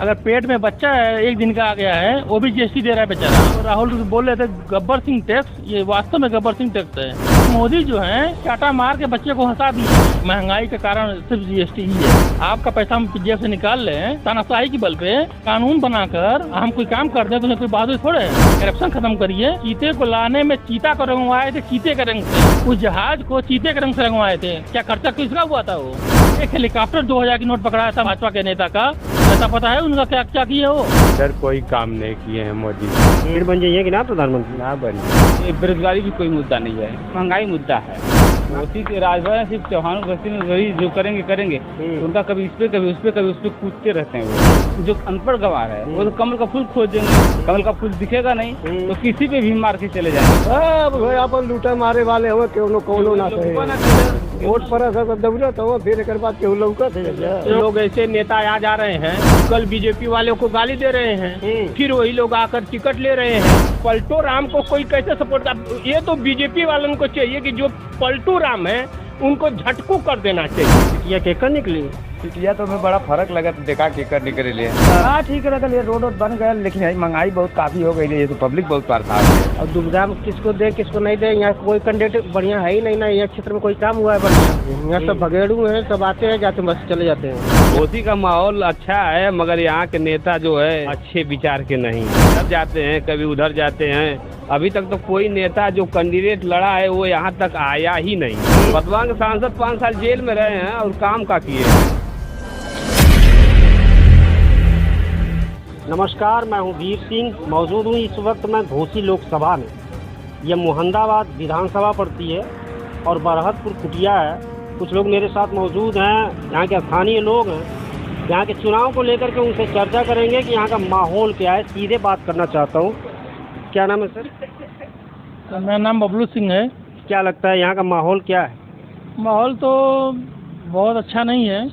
अगर पेट में बच्चा है 1 दिन का आ गया है वो भी जीएसटी दे रहा है बेचारा। तो राहुल बोल रहे थे गब्बर सिंह टैक्स, ये वास्तव में गब्बर सिंह टैक्स है। मोदी जो है चाटा मार के बच्चे को हंसा दिए। महंगाई के कारण सिर्फ जीएसटी ही है। आपका पैसा हम जेब से निकाल लें तानाशाही की बल पे कानून बनाकर हम कोई काम कर दें तो कोई बहादुरी थोड़े है। करप्शन खत्म करिए। चीते को लाने में चीता को रंगवाए थे चीते के रंग से, उस जहाज को चीते के रंग से रंगवाए थे। क्या खर्चा किसका हुआ था? वो एक हेलीकॉप्टर 2000 की नोट पकड़ाया था भाजपा के नेता का। ऐसा पता है उनका क्या क्या किया हो? इधर कोई काम नहीं किए हैं मोदी। फिर बन जाइए कि ना प्रधानमंत्री ना बने। ये बेरोजगारी भी कोई मुद्दा नहीं है, महंगाई मुद्दा है। मोदी के राज में सिर्फ चौहानों बस्ती में वही जो करेंगे उनका कभी इस पे कभी उस पे कूदते रहते हैं। वो जो अनपढ़ गंवार है वो तो कमल का फूल खोजेंगे, कमल का फूल दिखेगा नहीं तो किसी पे भी मार के चले जाएंगे। अपन लूटा मारे वाले हो कोनो ना सही वोट पर दौलत हो फिर एक बाद केहू लौकत है। लोग ऐसे नेता आ जा रहे हैं, कल बीजेपी वालों को गाली दे रहे हैं, फिर वही लोग आकर टिकट ले रहे हैं। पलटू राम को कोई कैसे सपोर्ट? ये तो बीजेपी वालों को चाहिए कि जो पलटू राम है उनको झटकू कर देना चाहिए। ये केकर निकली पिटिया तो हमें बड़ा फर्क लगा तो देखा केकर निकले लिए। हाँ ठीक है, ये रोड बन गया लेकिन महंगाई बहुत काफी हो गई है, तो पब्लिक बहुत परेशान है। और दुविधा में किसको दे किसको नहीं दे। यहाँ कोई कैंडिडेट बढ़िया है ही नहीं ना। यहाँ क्षेत्र में कोई काम हुआ है बढ़िया? यहाँ सब भगेड़ू हैं, सब आते हैं जाते बस चले जाते हैं। मोदी का माहौल अच्छा है मगर यहाँ के नेता जो है अच्छे विचार के नहीं। इधर जाते हैं कभी उधर जाते हैं। अभी तक तो कोई नेता जो कैंडिडेट लड़ा है वो यहाँ तक आया ही नहीं। बदवान के सांसद 5 साल जेल में रहे हैं और काम का किए हैं। नमस्कार, मैं हूं वीर सिंह। मौजूद हूं इस वक्त मैं घोसी लोकसभा में। यह मुहंदाबाद विधानसभा पड़ती है और बरहतपुर कुटिया है। कुछ लोग मेरे साथ मौजूद हैं, यहाँ के स्थानीय लोग हैं। यहाँ के चुनाव को लेकर के उनसे चर्चा करेंगे कि यहाँ का माहौल क्या है। सीधे बात करना चाहता हूँ। क्या नाम है सर? तो मेरा नाम बबलू सिंह है। क्या लगता है यहाँ का माहौल क्या है? माहौल तो बहुत अच्छा नहीं है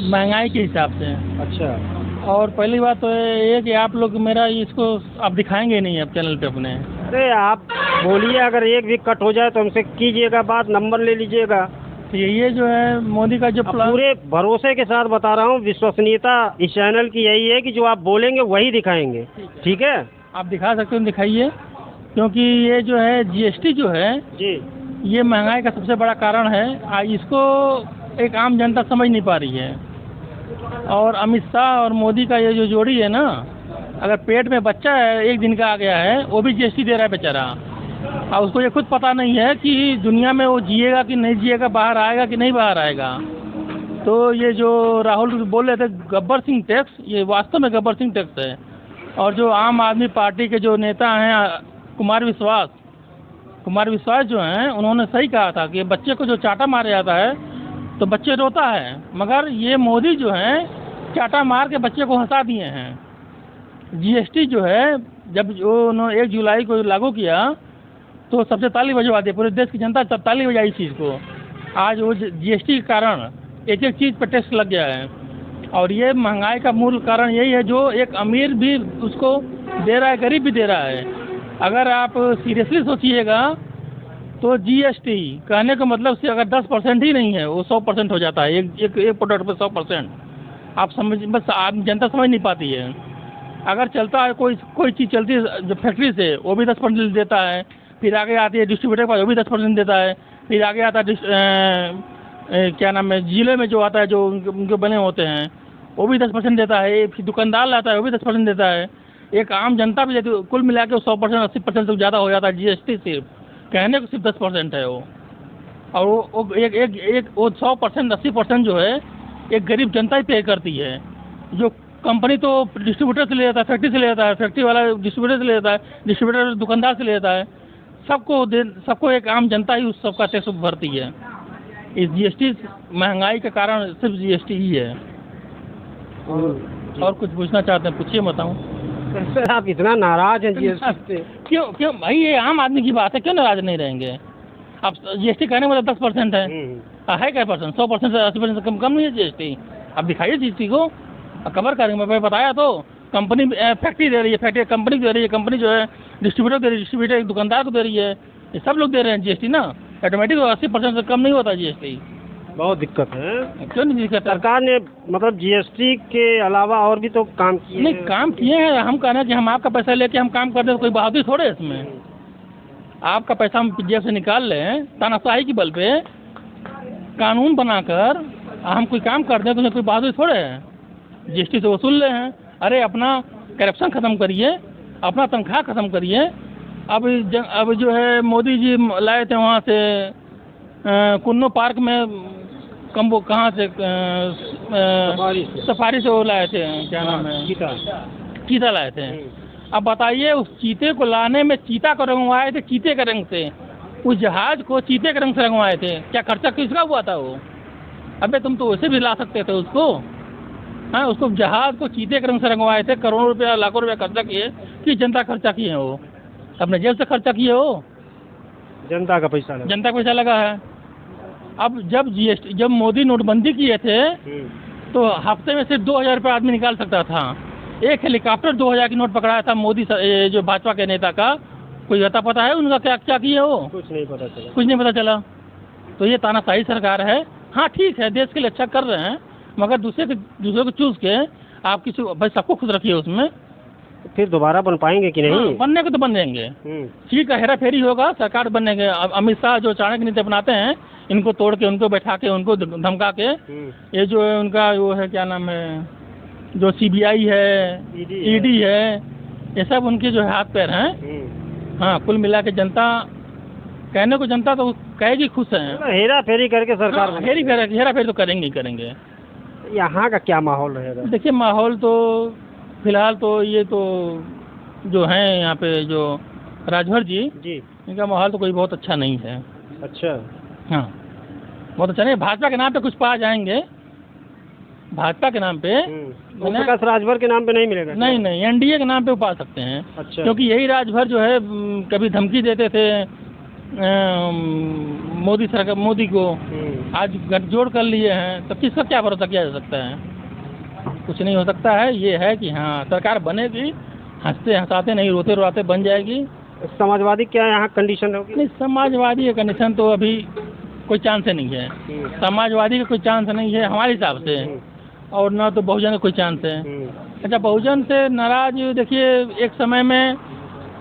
महंगाई के हिसाब से। अच्छा। और पहली बात तो ये कि आप लोग मेरा इसको आप दिखाएंगे नहीं अब चैनल पे अपने। अरे आप बोलिए, अगर एक भी कट हो जाए तो हमसे कीजिएगा बात, नंबर ले लीजिएगा। तो ये जो है मोदी का जो प्लान, पूरे भरोसे के साथ बता रहा हूँ, विश्वसनीयता इस चैनल की यही है कि जो आप बोलेंगे वही दिखाएंगे। ठीक है, आप दिखा सकते हो, दिखाइए। क्योंकि ये जो है जीएसटी जो है जी, ये महंगाई का सबसे बड़ा कारण है। इसको एक आम जनता समझ नहीं पा रही है। और अमित शाह और मोदी का ये जो जोड़ी है ना, अगर पेट में बच्चा है 1 दिन का आ गया है वो भी जीएसटी दे रहा है बेचारा। और उसको ये खुद पता नहीं है कि दुनिया में वो जिएगा कि नहीं जिएगा, बाहर आएगा कि नहीं बाहर आएगा। तो ये जो राहुल बोल रहे थे गब्बर सिंह टैक्स, ये वास्तव में गब्बर सिंह टैक्स है। और जो आम आदमी पार्टी के जो नेता हैं कुमार विश्वास जो हैं, उन्होंने सही कहा था कि बच्चे को जो चाटा मारा जाता है तो बच्चे रोता है, मगर ये मोदी जो है चाटा मार के बच्चे को हंसा दिए हैं। जीएसटी जो है जब जो उन्होंने 1 जुलाई को लागू किया तो सबसे ताली बजवा दी, पूरे देश की जनता सब ताली बजाई इस चीज़ को। आज वो जीएसटी के कारण एक एक चीज़ पर टैक्स लग गया है। और ये महंगाई का मूल कारण यही है, जो एक अमीर भी उसको दे रहा है, गरीब भी दे रहा है। अगर आप सीरियसली सोचिएगा तो जीएसटी कहने का मतलब से अगर 10% ही नहीं है वो 100% हो जाता है। एक प्रोडक्ट पे 100%। आप समझ, बस आप जनता समझ नहीं पाती है। अगर चलता है कोई चीज़ चलती है जो फैक्ट्री से वो भी 10% देता है, फिर आगे आती है डिस्ट्रीब्यूटर के पास वो भी 10% देता है, फिर आगे आता है क्या नाम है जिले में जो आता है जो उनके बने होते हैं वो भी 10% देता है, फिर दुकानदार लाता है वो भी 10% देता है, एक आम जनता भी देती है। कुल मिला के 100% 80% से ज़्यादा हो जाता है जीएसटी। सिर्फ कहने को सिर्फ 10% है वो। और वो एक 100% 80% जो है एक गरीब जनता ही पे करती है। जो कंपनी तो डिस्ट्रीब्यूटर से ले जाता है, फैक्ट्री से ले जाता है, फैक्ट्री वाला डिस्ट्रीब्यूटर से ले जाता है, डिस्ट्रीब्यूटर दुकानदार से ले जाता है, सबको एक आम जनता ही उस सबका टैक्स भरती है। इस जीएसटी महंगाई के कारण सिर्फ जीएसटी ही है। और कुछ पूछना चाहते हैं पूछिए, बताऊँ। सर आप इतना नाराज हैं जीएसटी से? क्यों भाई, ये आम आदमी की बात है, क्यों नाराज नहीं रहेंगे। अब जीएसटी कहने में 10% है क्या परसेंट? 100% से 80% से कम नहीं है जीएसटी। अब दिखाइए जीएसटी को, कवर करेंगे। मैं बताया तो कंपनी फैक्ट्री दे रही है, फैक्ट्री कंपनी दे रही है, कंपनी जो है डिस्ट्रीब्यूटर दे रही है, डिस्ट्रीब्यूटर एक दुकानदार को दे रही है। ये सब लोग दे रहे हैं जीएसटी ना। ऑटोमेटिक 80% से कम नहीं होता जीएसटी। बहुत दिक्कत है। क्यों नहीं दिक्कत है? सरकार ने मतलब जीएसटी के अलावा और भी तो काम किए नहीं, हैं। काम किए हैं। हम कह रहे हैं कि हम आपका पैसा लेके हम काम कर दें, तो कोई बहादुरी थोड़े है इसमें। आपका पैसा हम जेब से निकाल लें, तानाशाही के बल पे कानून बनाकर हम कोई काम कर दें, तो उसमें कोई बहादुरी थोड़े है। जीएसटी से वसूल रहे हैं। अरे अपना करप्शन ख़त्म करिए, अपना तनख्वाह ख़त्म करिए। अब जो है मोदी जी लाए थे वहाँ से कुन्नो पार्क में वो कहाँ से सफारी से वो लाए थे, क्या नाम है, चीता लाए थे। अब बताइए, उस चीते को लाने में चीता को रंगवाए थे, चीते के रंग से। उस जहाज को चीते के रंग से रंगवाए थे। क्या खर्चा किसका हुआ था वो? अबे तुम तो वैसे भी ला सकते थे उसको। हाँ, उसको जहाज को चीते के रंग से रंगवाए थे। करोड़ों रुपया लाखों रुपया खर्चा किए कि जनता खर्चा किए हैं वो? अपने जेब से खर्चा किए हो। जनता का पैसा लगा। जनता का पैसा लगा है। अब जब मोदी नोटबंदी किए थे तो हफ्ते में सिर्फ 2000 रुपये आदमी निकाल सकता था। एक हेलीकॉप्टर 2000 की नोट पकड़ाया था मोदी जो भाजपा के नेता का। कोई पता है उनका क्या क्या किए हो? कुछ नहीं पता चला। कुछ नहीं पता चला। तो ये तानाशाही सरकार है। हाँ ठीक है, देश के लिए अच्छा कर रहे हैं, मगर दूसरे को चूज के आप किसी भाई सबको खुश रखिए उसमें। फिर दोबारा बन पाएंगे कि नहीं? हाँ, बनने को तो बन जाएंगे। सीट का हेरा फेरी होगा, सरकार बनने के। अमित शाह जो चाणक्य नीति अपनाते हैं, इनको तोड़ के, उनको बैठा के, उनको धमका के, ये जो है उनका वो है, क्या नाम है, जो सीबीआई है, ईडी है, ये सब उनके जो है हाथ पैर हैं। हाँ, कुल मिला के जनता, कहने को जनता तो कहेगी खुश है। हेरा फेरी करके सरकार हाँ, हेरा फेरी तो करेंगे ही करेंगे। यहाँ का क्या माहौल रहेगा? देखिए, माहौल तो फिलहाल तो ये तो जो हैं यहाँ पे जो राजभर जी, इनका माहौल तो कोई बहुत अच्छा नहीं है। अच्छा। हाँ, बहुत अच्छा नहीं। भाजपा के नाम पे कुछ पा जाएंगे, भाजपा के नाम पे। राजभर के नाम पे नहीं मिलेगा? नहीं, एनडीए के नाम पे वो पा सकते हैं। अच्छा। क्योंकि यही राजभर जो है कभी धमकी देते थे मोदी सरकार, मोदी को। आज गठजोड़ कर लिए हैं, तो किसका क्या भरोसा किया जा सकता है? कुछ नहीं हो सकता है। ये है कि हाँ, सरकार बनेगी, हंसते हंसाते नहीं, रोते रोते बन जाएगी। समाजवादी क्या यहाँ कंडीशन होगी? नहीं, समाजवादी का कंडीशन तो अभी कोई चांस नहीं है। समाजवादी का कोई चांस नहीं है हमारे हिसाब से, और ना तो बहुजन का कोई चांस है। अच्छा, बहुजन से नाराज, देखिए एक समय में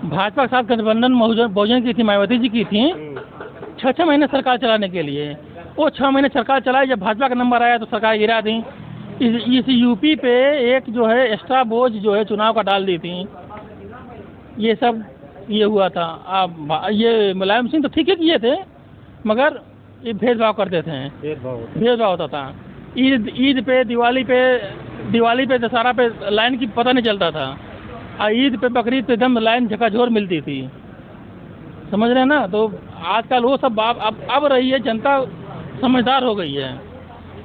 भाजपा के साथ गठबंधन बहुजन की थी, मायावती जी की थी, 6 महीने सरकार चलाने के लिए। वो 6 महीने सरकार चलाई, जब भाजपा का नंबर आया तो सरकार गिरा दी। इस यूपी पे एक जो है एक्स्ट्रा बोझ जो है चुनाव का डाल दी थी। ये सब ये हुआ था। अब ये मुलायम सिंह तो ठीक है किए थे, मगर ये भेदभाव करते थे, भेदभाव होता था। ईद पे, दिवाली पे, दशहरा पे लाइन की पता नहीं चलता था, और ईद पे, बकरीद पे एकदम लाइन झकाझोर मिलती थी। समझ रहे हैं ना? तो आजकल वो सब अब रही है। जनता समझदार हो गई है।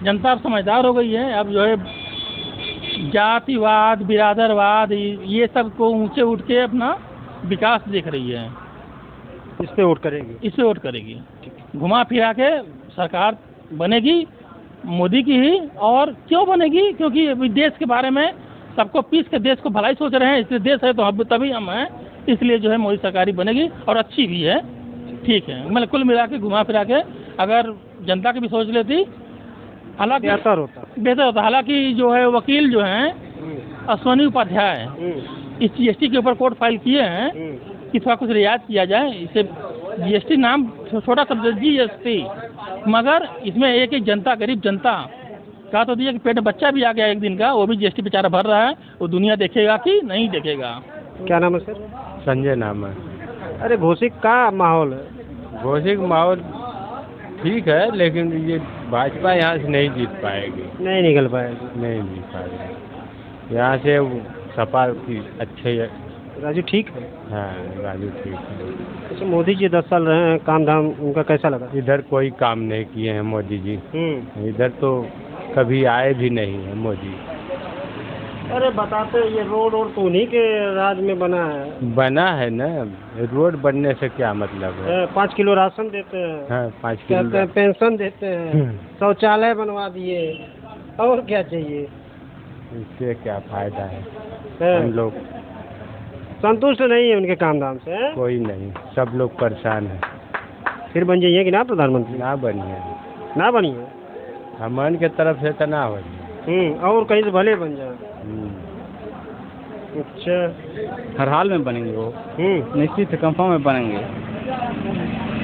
जनता अब समझदार हो गई है। अब जो है जातिवाद, बिरादरवाद, ये सब को ऊंचे उठ के अपना विकास देख रही है। इस पे वोट करेगी। घुमा फिरा के सरकार बनेगी मोदी की ही। और क्यों बनेगी? क्योंकि अभी देश के बारे में सबको पीस के देश को भलाई सोच रहे हैं। इसलिए देश है तो अब तभी हम हैं, इसलिए जो है मोदी सरकार ही बनेगी, और अच्छी भी है। ठीक है, मतलब कुल मिला के घुमा फिरा के अगर जनता की भी सोच लेती, हालांकि बेहतर होता। हालांकि जो है वकील जो हैं अश्वनी उपाध्याय, इस जीएसटी के ऊपर कोर्ट फाइल किए हैं कि थोड़ा कुछ रियायत किया जाए। इसे जीएसटी नाम छोटा शब्द जीएसटी, मगर इसमें एक जनता, गरीब जनता कहा तो दिया कि पेट में बच्चा भी आ गया एक दिन का, वो भी जीएसटी बेचारा भर रहा है। वो दुनिया देखेगा कि नहीं देखेगा। क्या नाम है सर? संजय नाम है। अरे घोषित का माहौल है? घोषित माहौल ठीक है, लेकिन ये भाजपा यहाँ से नहीं जीत पाएगी। नहीं निकल पाएगी। नहीं जीत पाएगी यहाँ से। सपा की अच्छे राजू ठीक है। हाँ, राजू ठीक है। अच्छा, मोदी जी 10 साल रहे हैं, काम धाम उनका कैसा लगा? इधर कोई काम नहीं किए हैं मोदी जी। इधर तो कभी आए भी नहीं है मोदी। अरे बताते, ये रोड तो उन्हीं के राज में बना है ना। रोड बनने से क्या मतलब है? 5 किलो राशन देते हैं। हाँ, 5 किलो पेंशन देते हैं, शौचालय बनवा दिए, और क्या चाहिए? इससे क्या फायदा है? हम लोग संतुष्ट नहीं है उनके काम धाम से। कोई नहीं, सब लोग परेशान है। फिर बन जाइए कि ना प्रधानमंत्री? ना बनिए। ना बनिए। हमन के तरफ से तना हो। और कहीं से भले बन जाए। अच्छा। हर हाल में बनेंगे वो, निश्चित कंफर्म में बनेंगे।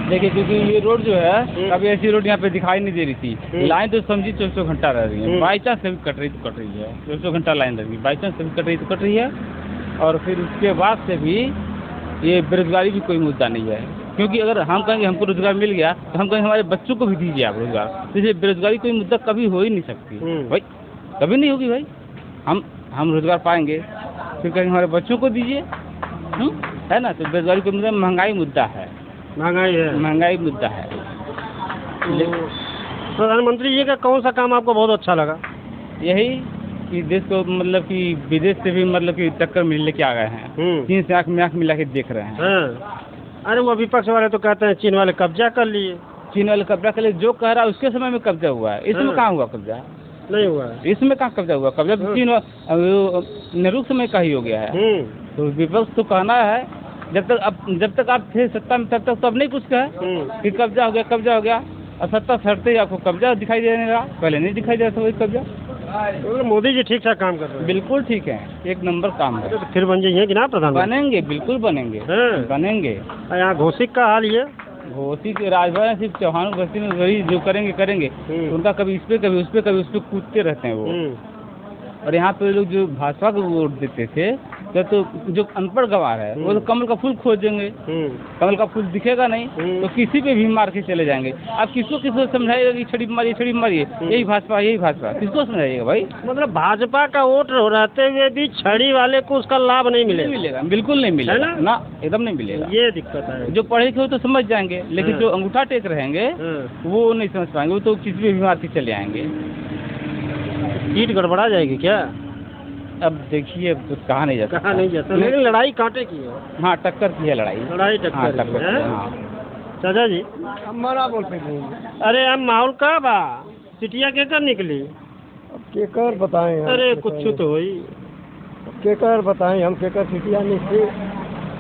देखिए क्योंकि ये रोड जो है कभी ऐसी रोड यहाँ पे दिखाई नहीं दे रही थी। लाइन तो समझी 24 घंटा रह रही है, बाई चांस कभी कट रही तो कट रही है। 24 घंटा लाइन रह रही है, बाई चांस कभी कट रही तो कट रही है। और फिर उसके बाद से भी ये बेरोजगारी भी कोई मुद्दा नहीं है, क्योंकि अगर हम कहेंगे हमको रोजगार मिल गया तो हम कहेंगे हमारे बच्चों को भी दीजिए आप रोजगार, तो इसलिए बेरोजगारी कोई मुद्दा कभी हो ही नहीं सकती भाई, कभी नहीं होगी भाई। हम रोजगार पाएंगे फिर कहेंगे हमारे बच्चों को दीजिए, है ना। तो बेरोजगारी कोई मुद्दा, महंगाई मुद्दा है, महंगाई मुद्दा है। प्रधानमंत्री जी का कौन सा काम आपको बहुत अच्छा लगा? यही कि देश को मतलब कि विदेश से भी मतलब कि टक्कर मिलने के आ गए हैं, चीन से आँख में आँख मिला के देख रहे हैं। अरे वो विपक्ष वाले तो कहते हैं चीन वाले कब्जा कर लिए। चीन वाले कब्जा कर लिए, जो कह रहा है उसके समय में कब्जा हुआ है, इसमें कहाँ हुआ कब्जा? नहीं हुआ, इसमें कहाँ कब्जा हुआ? कब्जा तो चीन नेहरू समय का ही हो गया है। तो विपक्ष तो कहना है जब तक आप थे सत्ता में तब तक तो अब नहीं कुछ कहे कि कब्जा हो गया, और सत्ता सड़ते ही आपको कब्जा दिखाई देने लगा, पहले नहीं दिखाई देता वही कब्जा। तो मोदी जी ठीक ठाक काम कर रहे हैं। बिल्कुल ठीक है, एक नंबर काम है। तो फिर बन जाइए कि ना प्रधानमंत्री? बनेंगे, बिल्कुल बनेंगे, बनेंगे। यहाँ घोषित का हाल ये घोषी के राजभवन सिर्फ चौहान बस्ती में वही जो करेंगे उनका कभी इस पे कभी उस पे कूदते रहते हैं वो। और यहाँ पे लोग जो भाजपा को वोट देते थे तो जो अनपढ़ गवार है वो तो कमल का फूल खोजेंगे, कमल का फूल दिखेगा नहीं तो किसी पे भी मार के चले जाएंगे। आप किसको समझाइएगा कि छड़ी मारिए यही भाजपा किसको समझाइएगा भाई? मतलब भाजपा का वोट रहते हुए भी छड़ी वाले को उसका लाभ नहीं मिलेगा, बिल्कुल नहीं मिलेगा ना, एकदम नहीं मिलेगा। ये दिक्कत है। जो पढ़े लिखे हो तो समझ जाएंगे, लेकिन जो अंगूठा टेक रहेंगे वो नहीं समझ पाएंगे, वो तो किसी भी मार के चले आएंगे। सीट गड़बड़ा जाएगी क्या? अब देखिए तो कहा नहीं जाता, लेकिन लड़ाई कांटे की है। हाँ, टक्कर की है लड़ाई टक्कर है। हाँ। चाचा जी हमारा बोलते नहीं। अरे अब माहौल का बा सिटिया के कर निकली? अब केकर बताएं हम? अरे कुछ तो हुई केकर बताएं हम? केकर सिटिया निकली,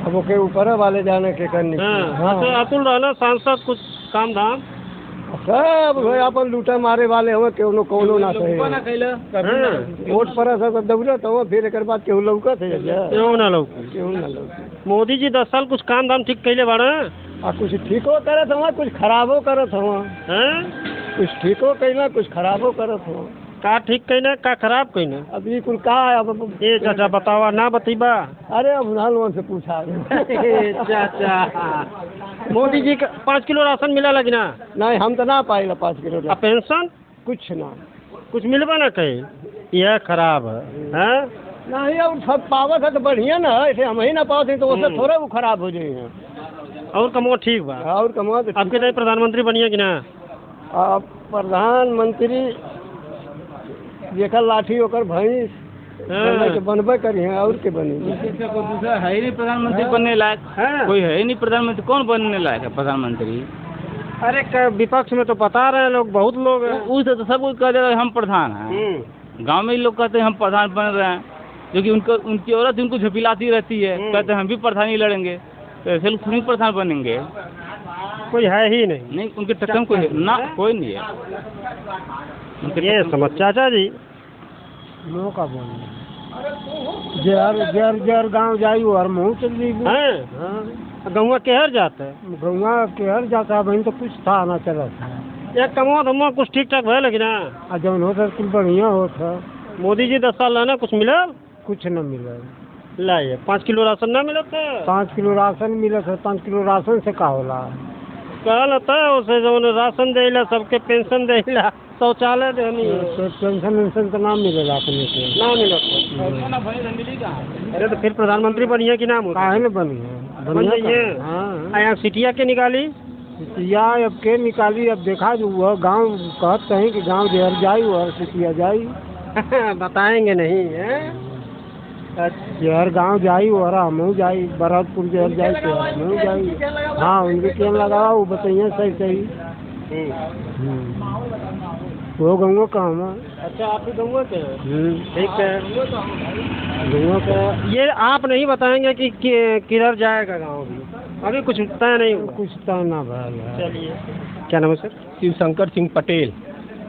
अब ओके ऊपर वाले जाने केकर निकली। हाँ तो अतुल रहना सांसद कुछ काम धाम सब अपन लूटा मारे वाले हो, कोनो ना सही वोट पर सब दौड़त हो, फिर एक बाद केहू लौकत है केहू ना लौक। मोदी जी 10 साल कुछ काम धाम ठीक कैले बाड़ा, कुछ ठीको करत हो कुछ खराबो करत हो, कुछ ठीको कैला कुछ खराबो करत हो। का ठीक कहना का खराब कहना? अब ये कुल का अब ए चाचा बतावा ना बतीबा। अरे अब नालवन से पूछा चाचा मोदी जी का 5 किलो राशन मिला लगी ना? नहीं हम तो ना पाएगा 5 किलो पेंशन कुछ ना, कुछ मिलवा ना कहीं, यह खराब है। नहीं अब सब पावत है तो बढ़िया ना, ऐसे हम ही ना पाते तो उससे थोड़ा वो खराब हो जाएगा। और कमो ठीक बा, और कमो तो आपके लिए प्रधानमंत्री बनिए कि ना? प्रधानमंत्री जेकर लाठी ओकर भैंस बनबे करी है, और के बनी दूसरा है ही नहीं प्रधानमंत्री बनने लायक, कोई है ही नहीं प्रधानमंत्री। कौन बनने लायक है प्रधानमंत्री? अरे विपक्ष में तो बता रहे हैं लोग, बहुत लोग उसे तो सब कुछ कह देगा हम प्रधान हैं। गांव में ही लोग कहते हैं हम प्रधान बन रहे हैं, क्योंकि उनकी औरत उनको झपिलाती रहती है, कहते हैं हम भी प्रधानी लड़ेंगे, तो ऐसे लोग थोड़ी प्रधान बनेंगे। कोई है ही नहीं उनके टक्कर में कोई ना, कोई नहीं है। ये समझ चाचा जी लोग का बोल जर गाँव जाई और मुँह चली गौवा केहर जाता है? गौवा केहर जाता है बहन, तो कुछ था ना चला था। एक कमवा धमवा कुछ ठीक ठाक है लेकिन ना जौन हो सर कुछ बढ़िया हो था। मोदी जी 10 साल रहना कुछ मिला? कुछ न मिला। लाइए 5 किलो राशन ना मिला था? 5 किलो राशन मिला था। 5 किलो राशन से का होला? कहल था उसे जो राशन देला, सबके पेंशन देला, शौचालय देनी, पेंशन तो ना मिलेगा अपने से, ना मिला। अरे तो फिर प्रधानमंत्री बनिए कि ना? काहे में बनी है? यहाँ सिटिया के निकाली सिटिया अब के निकाली? अब देखा जो वह गाँव कहते हैं कि गाँव जहर जाई और सिटिया जाई बताएंगे नहीं है? जहर गाँव जाई और हमू जाई, बरहतपुर जहर जाई तो हमू जाई। हाँ उनके क्या लगा वो बताइए सही। वो गंगो काम है। अच्छा आप भी गंगो के हैं? ठीक है। गंगो का ये आप नहीं बताएंगे कि किधर जाएगा गाँव भी? अभी कुछ तय नहीं, कुछ तय ना भाई। चलिए क्या नाम है सर? शिवशंकर सिंह पटेल।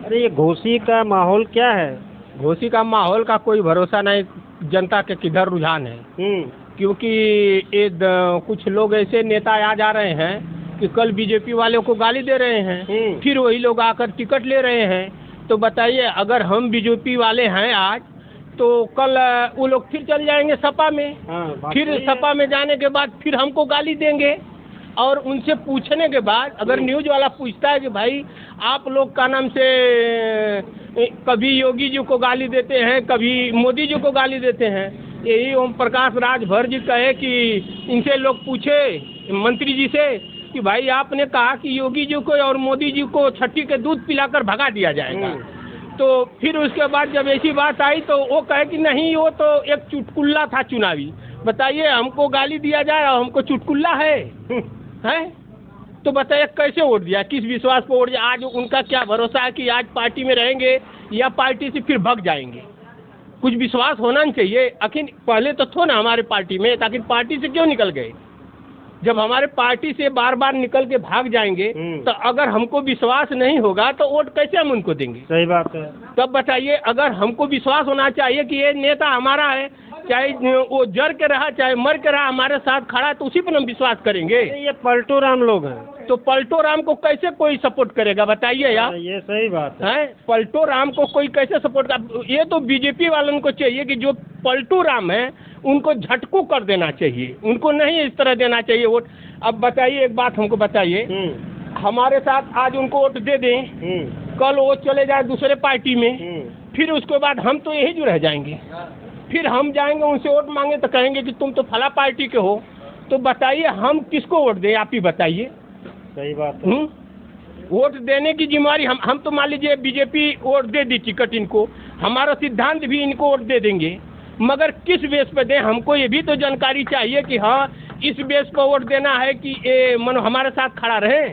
अरे ये घोषी का माहौल क्या है? घोषी का माहौल का कोई भरोसा नहीं, जनता के किधर रुझान है। क्योंकि कुछ लोग ऐसे नेता आ जा रहे हैं कि कल बीजेपी वालों को गाली दे रहे हैं, फिर वही लोग आकर टिकट ले रहे हैं। तो बताइए, अगर हम बीजेपी वाले हैं आज, तो कल वो लोग फिर चल जाएंगे सपा में। फिर सपा में जाने के बाद फिर हमको गाली देंगे। और उनसे पूछने के बाद अगर न्यूज़ वाला पूछता है कि भाई आप लोग का नाम से कभी योगी जी को गाली देते हैं, कभी मोदी जी को गाली देते हैं, यही ओम प्रकाश राजभर जी कहे कि इनसे लोग पूछे मंत्री जी से कि भाई आपने कहा कि योगी जी को और मोदी जी को छठी के दूध पिलाकर भगा दिया जाएगा। तो फिर उसके बाद जब ऐसी बात आई तो वो कहे कि नहीं, वो तो एक चुटकुल्ला था चुनावी। बताइए, हमको गाली दिया जाए और हमको चुटकुल्ला है? तो बताइए कैसे वोट दिया, किस विश्वास पर वोट दिया? आज उनका क्या भरोसा है कि आज पार्टी में रहेंगे या पार्टी से फिर भाग जाएंगे? कुछ विश्वास होना नहीं चाहिए। आखिर पहले तो थो ना हमारे पार्टी में, आखिर पार्टी से क्यों निकल गए? जब हमारे पार्टी से बार बार निकल के भाग जाएंगे तो अगर हमको विश्वास नहीं होगा तो वोट कैसे हम उनको देंगे? सही बात है। तब बताइए, अगर हमको विश्वास होना चाहिए कि ये नेता हमारा है, चाहे वो जर के रहा चाहे मर के रहा, हमारे साथ खड़ा है, तो उसी पर हम विश्वास करेंगे। ये पलटू राम लोग हैं। तो पलटू राम को कैसे कोई सपोर्ट करेगा बताइए यार? ये सही बात है। पलटू राम को कोई कैसे सपोर्ट कर? ये तो बीजेपी वालों को चाहिए कि जो पलटू राम है उनको झटकू कर देना चाहिए, उनको नहीं इस तरह देना चाहिए वोट। अब बताइए, एक बात हमको बताइए, हमारे साथ आज उनको वोट दे दें, कल वो चले जाए दूसरे पार्टी में, फिर उसके बाद हम तो यही जो रह जाएंगे। फिर हम जाएंगे उनसे वोट मांगे तो कहेंगे कि तुम तो फला पार्टी के हो। तो बताइए हम किसको वोट दें, आप ही बताइए। सही बात है। वोट देने की जिम्मेवारी हम तो मान लीजिए बीजेपी वोट दे दी टिकट इनको, हमारा सिद्धांत भी इनको वोट दे देंगे, मगर किस बेस पे दें हमको ये भी तो जानकारी चाहिए कि हाँ इस बेस पर वोट देना है कि ये मनो हमारे साथ खड़ा रहे।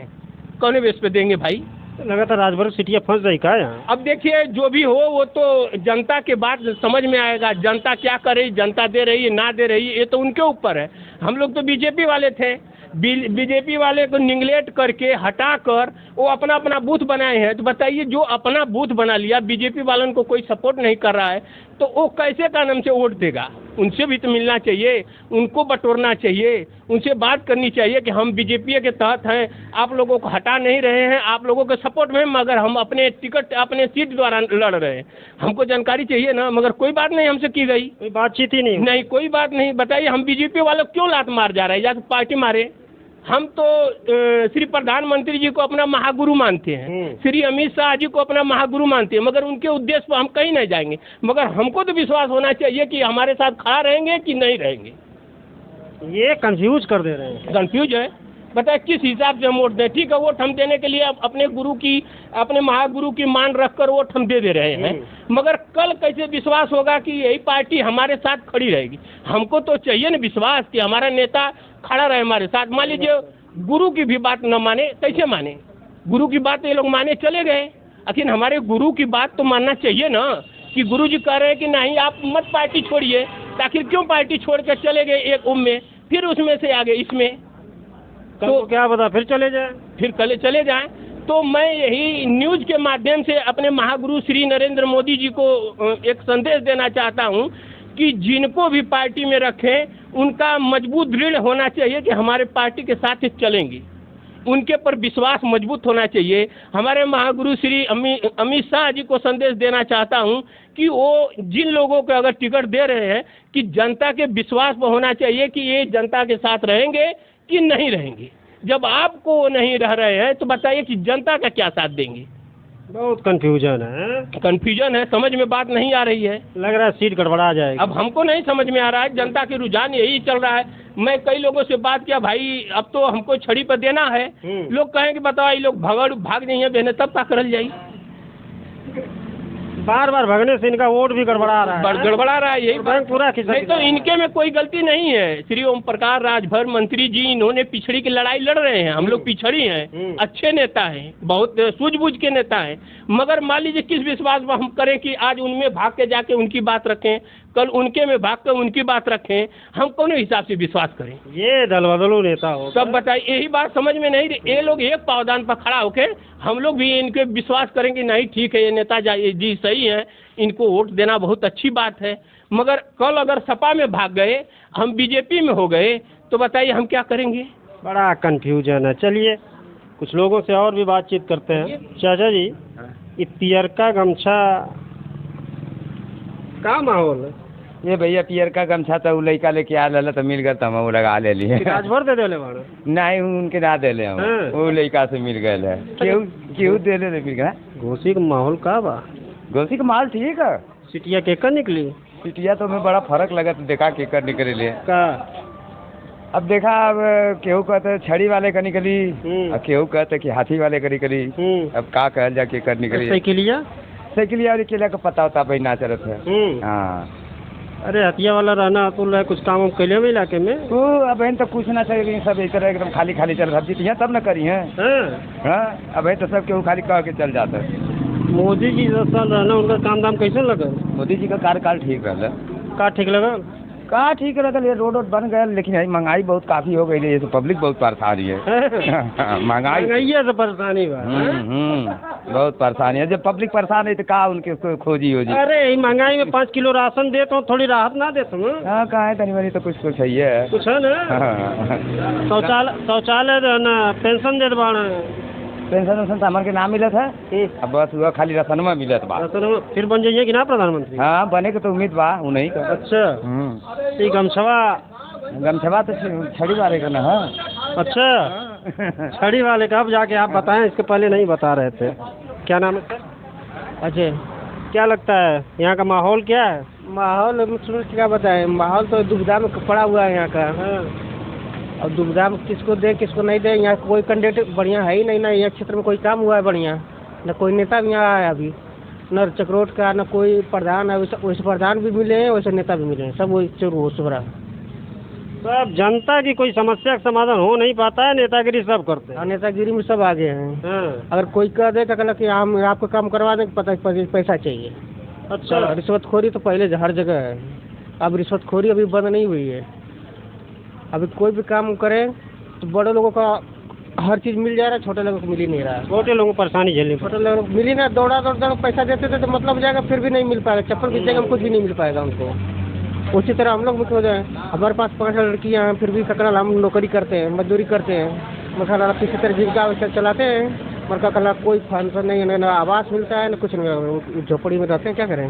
कौन बेस पे देंगे भाई? लगातार राजभर सीटियाँ फंस रही का यहाँ। अब देखिए, जो भी हो वो तो जनता के बात समझ में आएगा। जनता क्या कर रही, जनता दे रही है ना दे रही है, ये तो उनके ऊपर है। हम लोग तो बीजेपी वाले थे, बीजेपी वाले को निगलेक्ट करके हटा कर वो अपना अपना बूथ बनाए हैं। तो बताइए, जो अपना बूथ बना लिया, बीजेपी वालों को कोई सपोर्ट नहीं कर रहा है, तो वो कैसे का नाम से वोट देगा? उनसे भी तो मिलना चाहिए, उनको बटोरना चाहिए, उनसे बात करनी चाहिए कि हम बीजेपी के तहत हैं, आप लोगों को हटा नहीं रहे हैं, आप लोगों के सपोर्ट में, मगर हम अपने टिकट अपने सीट द्वारा लड़ रहे हैं। हमको जानकारी चाहिए ना, मगर कोई बात नहीं हमसे की गई, कोई बातचीत ही नहीं, कोई बात नहीं। बताइए, हम बीजेपी वालों क्यों लात मार जा रहे हैं, या तो पार्टी मारे? हम तो श्री प्रधानमंत्री जी को अपना महागुरु मानते हैं, श्री अमित शाह जी को अपना महागुरु मानते हैं, मगर उनके उद्देश्य पर हम कहीं नहीं जाएंगे। मगर हमको तो विश्वास होना चाहिए कि हमारे साथ खड़ा रहेंगे कि नहीं रहेंगे। ये कंफ्यूज कर दे रहे हैं। कंफ्यूज है। बताए किस हिसाब से हम वोट दें? ठीक है, वोट हम देने के लिए अपने गुरु की, अपने महागुरु की मान रखकर वोट हम दे रहे हैं, मगर कल कैसे विश्वास होगा कि यही पार्टी हमारे साथ खड़ी रहेगी? हमको तो चाहिए ना विश्वास कि हमारा नेता खड़ा रहे हमारे साथ। मान लीजिए गुरु की भी बात न माने, कैसे माने? गुरु की बात ये लोग माने चले गए, आखिर हमारे गुरु की बात तो मानना चाहिए ना, कि गुरु जी कह रहे हैं कि नहीं आप मत पार्टी छोड़िए, आखिर क्यों पार्टी छोड़ कर चले गए एक में, फिर उसमें से आगे इसमें, तो क्या पता फिर चले जाए, फिर कल चले जाएं। तो मैं यही न्यूज़ के माध्यम से अपने महागुरु श्री नरेंद्र मोदी जी को एक संदेश देना चाहता हूं कि जिनको भी पार्टी में रखें उनका मजबूत दृढ़ होना चाहिए कि हमारे पार्टी के साथ चलेंगे, उनके पर विश्वास मजबूत होना चाहिए। हमारे महागुरु श्री अमित शाह जी को संदेश देना चाहता हूं कि वो जिन लोगों को अगर टिकट दे रहे हैं कि जनता के विश्वास पर होना चाहिए कि ये जनता के साथ रहेंगे कि नहीं रहेंगे। जब आपको वो नहीं रह रहे हैं तो बताइए कि जनता का क्या साथ देंगे? बहुत कंफ्यूजन है। कंफ्यूजन है, समझ में बात नहीं आ रही है। लग रहा है सीट गड़बड़ा जाएगी। अब हमको नहीं समझ में आ रहा है, जनता के रुझान यही चल रहा है। मैं कई लोगों से बात किया, भाई अब तो हमको छड़ी पर देना है। लोग कहें कि बताओ ये लोग भाग नहीं है बहने, तब का करल जाई। बार बार भगने से इनका वोट भी गड़बड़ा रहा है, गड़बड़ा रहा है, यही बैंक पूरा नहीं तो इनके में कोई गलती नहीं है। श्री ओम प्रकाश राजभर मंत्री जी, इन्होंने पिछड़ी की लड़ाई लड़ रहे हैं, हम लोग पिछड़ी हैं, अच्छे नेता हैं, बहुत सूझबूझ के नेता हैं, मगर मान लीजिए किस विश्वास पर हम करें कि आज उनमें भाग के जाके उनकी बात रखें? कल उनके में भाग कर उनकी बात रखें, हम कौन हिसाब से विश्वास करें? ये दल बदलू नेता हो सब बताइए, यही बात समझ में नहीं रही। ये लोग एक पावदान पर खड़ा होके हम लोग भी इनके विश्वास करेंगे, नहीं ठीक है ये नेता जी सही है, इनको वोट देना बहुत अच्छी बात है। मगर कल अगर सपा में भाग गए, हम बीजेपी में हो गए, तो बताइए हम क्या करेंगे? बड़ा कंफ्यूजन है। चलिए कुछ लोगों से और भी बातचीत करते हैं। चाचा जी, ये पियर का गमछा का माहौल है? ये भैया पियर का गमछा तो लड़का लेके आ रहा तो मिल गया तो हम लगा ले लिए। राजभर दे देले बाड़े? नहीं उनके ना दे ले हम, हाँ। वो लड़का से मिल गए है। क्यों दे ले मिल गया? घोसी का माहौल का बा? घोसी का माल ठीक है। सिटिया केकर निकली? सिटिया तो हमें बड़ा फर्क लगा तो देखा केकर निकले लिए का अब देखा। अब केहू कहते छड़ी वाले का निकली और केहू कहते कि हाथी वाले का निकली। अब का कहल जा केकर निकली? साइकिलिया वाले केला का पता होता भाई ना चलत है। हाँ अरे हथिया वाला रहना तो कुछ काम कैले में इलाके में तो अब तो कुछ ना चाहिए, सब एक तरह एकदम खाली खाली चल रहा है। तब न करी है अब तो सब केहू खाली कह के चल जाता है। मोदी जी 10 साल रहना, उनका काम दाम कैसे लगा? मोदी जी का कार्यकाल ठीक रहा। का ठीक लगा? का ठीक रहा? ये रोड बन गया, लेकिन महंगाई बहुत काफी हो गई है, तो पब्लिक बहुत परेशानी है। महंगाई से परेशानी बा। बहुत परेशानी है। जब पब्लिक परेशान है तो का उनके खोजी हो जी। अरे महंगाई में 5 किलो राशन दे तो थोड़ी राहत ना दे तुम? हाँ कहा है तनी बनी तो कुछ है कुछ है ना। शौचालय ना पेंशन दे बाड़ा? पेंशन वेंशन तो हमारे के नाम मिलत है, अब बस हुआ खाली राशनमा मिलत बा। फिर बन जाइए कि ना प्रधानमंत्री? हाँ बने के तो उम्मीद बा उन्हीं का। अच्छा ये गमछवा तो छड़ी वाले का ना है। अच्छा छड़ी वाले का। अब जाके आप बताएं, इसके पहले नहीं बता रहे थे। क्या नाम है सर? अच्छा क्या लगता है यहाँ का माहौल क्या है? माहौल क्या बताएं, माहौल तो दुविधा में पड़ा हुआ है यहाँ का। और दुविधा में किसको दे किसको नहीं दे। यहाँ कोई कैंडिडेट बढ़िया है ही नहीं ना। यहाँ क्षेत्र में कोई काम हुआ है बढ़िया, न कोई नेता भी यहाँ आया अभी, न चक्रोट का, न कोई प्रधान है। वैसे प्रधान भी मिले हैं, वैसे नेता भी मिले हैं, सब वही चोरा। तो अब जनता की कोई समस्या का समाधान हो नहीं पाता है, नेतागिरी सब करते हैं। नेतागिरी में सब आगे हैं। अगर कोई कह दे तो कहना कि हम आपको काम करवा दें, पता पैसा चाहिए। अच्छा रिश्वतखोरी तो पहले हर जगह है, अब रिश्वतखोरी अभी बंद नहीं हुई है। अभी कोई भी काम करें तो बड़े लोगों का हर चीज़ मिल जा रहा है, छोटे लोगों को मिल ही नहीं रहा है। छोटे लोगों को परेशानी झेलनी, छोटे लोगों को मिल ही ना। दौड़ा पैसा देते थे तो मतलब हो जाएगा, फिर भी नहीं मिल पाएगा। चप्पल की जगह कुछ भी नहीं मिल पाएगा उनको। उसी तरह हम लोग भी हो जाए। हमारे पास 5 लड़कियाँ हैं, फिर भी ककड़ा हम नौकरी करते हैं, मजदूरी करते हैं, मसाला किसी तरह जीविका चलाते हैं। मरका कला कोई फंक्शन नहीं है, ना आवास मिलता है, ना कुछ नहीं। झोपड़ी में रहते हैं, क्या करें?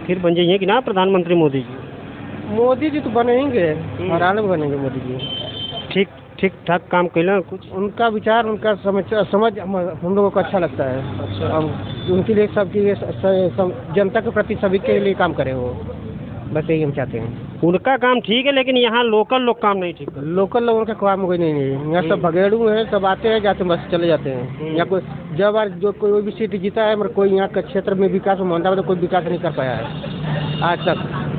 फिर बन जाइए कि ना प्रधानमंत्री मोदी जी? मोदी जी तो बनेंगे, हराने में बनेंगे मोदी जी। ठीक ठाक काम कैला कुछ? उनका विचार, उनका समझ हम लोगों को अच्छा लगता है। अच्छा। उनके लिए सबकी जनता के प्रति सभी के लिए काम करे वो, बस यही हम चाहते हैं। उनका काम ठीक है, लेकिन यहाँ लोकल लोग काम नहीं ठीक है। लोकल लोगों का काम कोई नहीं है यहाँ। सब भगेड़ू हैं, सब आते हैं जाते हैं, बस चले जाते हैं। यहाँ कोई जब बार जो कोई भी सीट जीता है, मगर कोई यहाँ के क्षेत्र में विकास मोहनदाबाद में कोई विकास नहीं कर पाया है आज तक।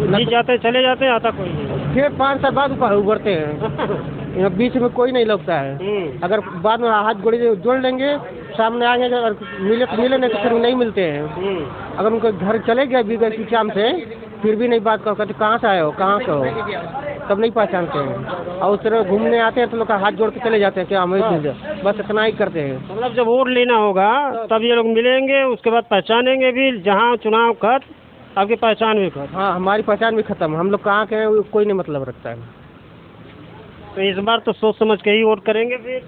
जीत जाते हैं, चले जाते हैं, आता कोई नहीं। फिर 5 साल बाद ऊपर उभरते हैं। यहाँ बीच में कोई नहीं लगता है। अगर बाद में हाथ गोड़ी जोड़ लेंगे, सामने आएंगे, अगर मिले नहीं तो फिर नहीं मिलते हैं। अगर उनके घर चले गए बिगड़ की चाम से, फिर भी नहीं बात कहते कहाँ से आए हो, कहाँ से हो, तब नहीं पहचानते हैं। और उस तरह घूमने आते हैं तो लोग हाथ जोड़ के चले जाते हैं, क्या हमें बस इतना ही करते हैं। मतलब जब वोट लेना होगा तब ये लोग मिलेंगे, उसके बाद पहचानेंगे भी। जहाँ चुनाव खत्म, आपकी पहचान भी खत्म। हाँ हमारी पहचान भी खत्म। हम लोग कहाँ के हैं कोई नहीं मतलब रखता है। तो इस बार तो सोच समझ के ही वोट करेंगे फिर?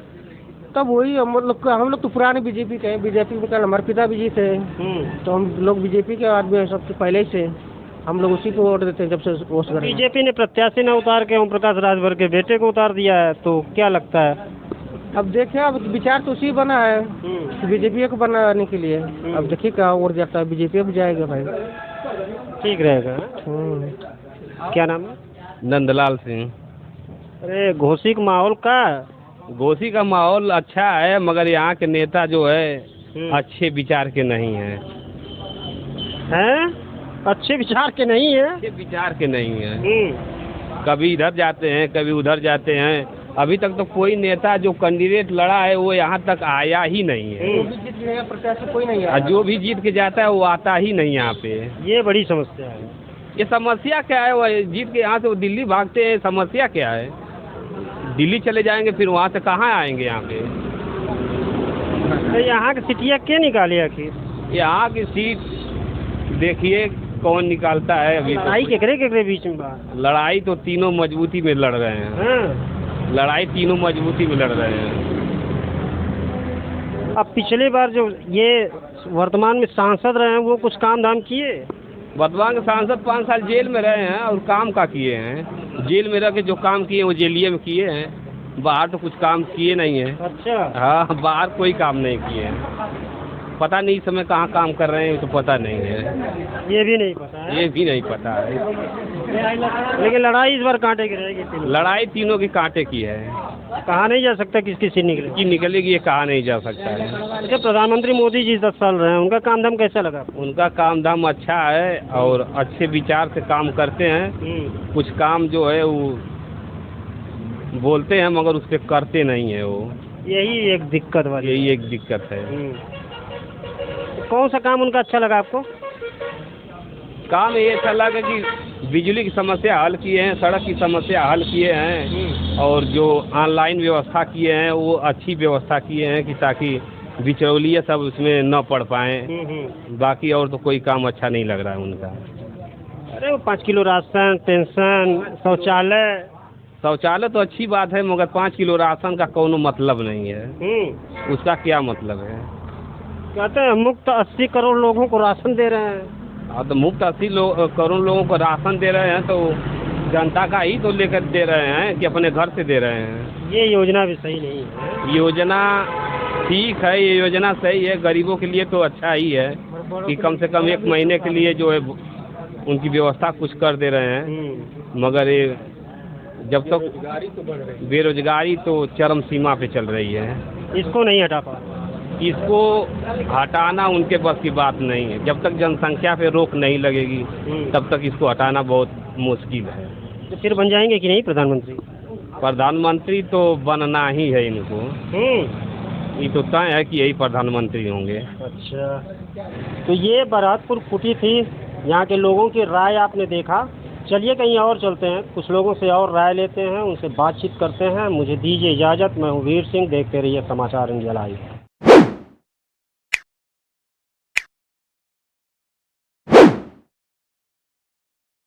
तब वही हम लोग तो पुराने बीजेपी के हैं। बीजेपी में कल हमारे पिता भी जी थे, तो हम लोग बीजेपी के आदमी हैं सबसे पहले से। हम लोग उसी को वोट देते हैं जब से वोट करें। बीजेपी ने प्रत्याशी न उतार के ओम प्रकाश राजभर के बेटे को उतार दिया है, तो क्या लगता है? अब देखिए, अब विचार तो उसी बना है बीजेपी को बनाने के लिए। अब देखिए कहाँ वोट जाता है, बीजेपी भी जाएगा भाई, ठीक रहेगा। क्या नाम है? नंदलाल सिंह। अरे घोसी का माहौल का? घोसी का माहौल अच्छा है, मगर यहाँ के नेता जो है अच्छे विचार के नहीं हैं। अच्छे विचार के नहीं है? अच्छे विचार के नहीं है। कभी इधर जाते हैं, कभी उधर जाते हैं। अभी तक तो कोई नेता जो कैंडिडेट लड़ा है वो यहाँ तक आया ही नहीं है। प्रत्याशी कोई नहीं है। जो भी जीत के जाता है वो आता ही नहीं यहाँ पे। ये बड़ी समस्या है। ये समस्या क्या है? वो जीत के यहाँ से वो दिल्ली भागते हैं, समस्या क्या है? दिल्ली चले जाएंगे फिर वहाँ से कहाँ आएंगे यहाँ पे? तो यहाँ की सीटियाँ क्या निकाली आखिर? यहाँ की सीट देखिए कौन निकालता है अभी तो। लड़ाई केकरे बीच में बा? लड़ाई तो तीनों मजबूती में लड़ रहे हैं। हाँ। लड़ाई तीनों मजबूती में लड़ रहे हैं। अब पिछली बार जो ये वर्तमान में सांसद रहे हैं वो कुछ काम धाम किए? वर्तमान के सांसद 5 साल जेल में रहे हैं और काम का किए हैं? जेल में रह के जो काम किए वो जेलिए में किए हैं, बाहर तो कुछ काम किए नहीं है। अच्छा। हाँ, बाहर कोई काम नहीं किए हैं। पता नहीं इस समय कहाँ काम कर रहे हैं तो पता नहीं है। ये भी नहीं पता है? ये भी नहीं पता है। लेकिन लड़ाई इस बार कांटे की रहेगी? लड़ाई तीनों की कांटे की है। कहा नहीं जा सकता किसकी सीट निकलेगी? कि निकलेगी ये कहा नहीं जा सकता है। अच्छा, प्रधानमंत्री मोदी जी 10 साल रहे हैं, उनका काम धाम कैसा लगा? उनका काम धाम अच्छा है और अच्छे विचार से काम करते हैं। कुछ काम जो है वो बोलते हैं मगर उस पर करते नहीं है वो। यही एक दिक्कत वाली। यही एक दिक्कत है। कौन सा काम उनका अच्छा लगा आपको? काम ये अच्छा लगा कि बिजली की समस्या हल किए हैं, सड़क की समस्या हल किए हैं और जो ऑनलाइन व्यवस्था किए हैं वो अच्छी व्यवस्था किए हैं कि ताकि बिचौलिए सब उसमें न पड़ पाएँ। बाकी और तो कोई काम अच्छा नहीं लग रहा है उनका। अरे वो 5 किलो राशन, पेंशन, शौचालय तो अच्छी बात है मगर 5 किलो राशन का कोनो मतलब नहीं है। उसका क्या मतलब है? कहते हैं मुफ्त 80 करोड़ लोगों को राशन दे रहे हैं। हाँ, तो मुफ्त 80 करोड़ लोगों को राशन दे रहे हैं तो जनता का ही तो लेकर दे रहे हैं कि अपने घर से दे रहे हैं। ये योजना भी सही नहीं है। योजना ठीक है, ये योजना सही है, गरीबों के लिए तो अच्छा ही है कि कम से कम 1 महीने के लिए जो है उनकी व्यवस्था कुछ कर दे रहे हैं। मगर ये जब तक बेरोजगारी तो चरम सीमा पे चल रही है। इसको नहीं हटा पा? इसको हटाना उनके बस की बात नहीं है। जब तक जनसंख्या पे रोक नहीं लगेगी तब तक इसको हटाना बहुत मुश्किल है। तो फिर बन जाएंगे कि नहीं प्रधानमंत्री? प्रधानमंत्री तो बनना ही है इनको। ये तो तय है कि यही प्रधानमंत्री होंगे। अच्छा, तो ये बरहतपुर कुटी थी, यहाँ के लोगों की राय आपने देखा। चलिए कहीं और चलते हैं, कुछ लोगों से और राय लेते हैं, उनसे बातचीत करते हैं। मुझे दीजिए इजाज़त, मैं हूँ वीर सिंह। देखते रहिए समाचार इंडिया लाइव।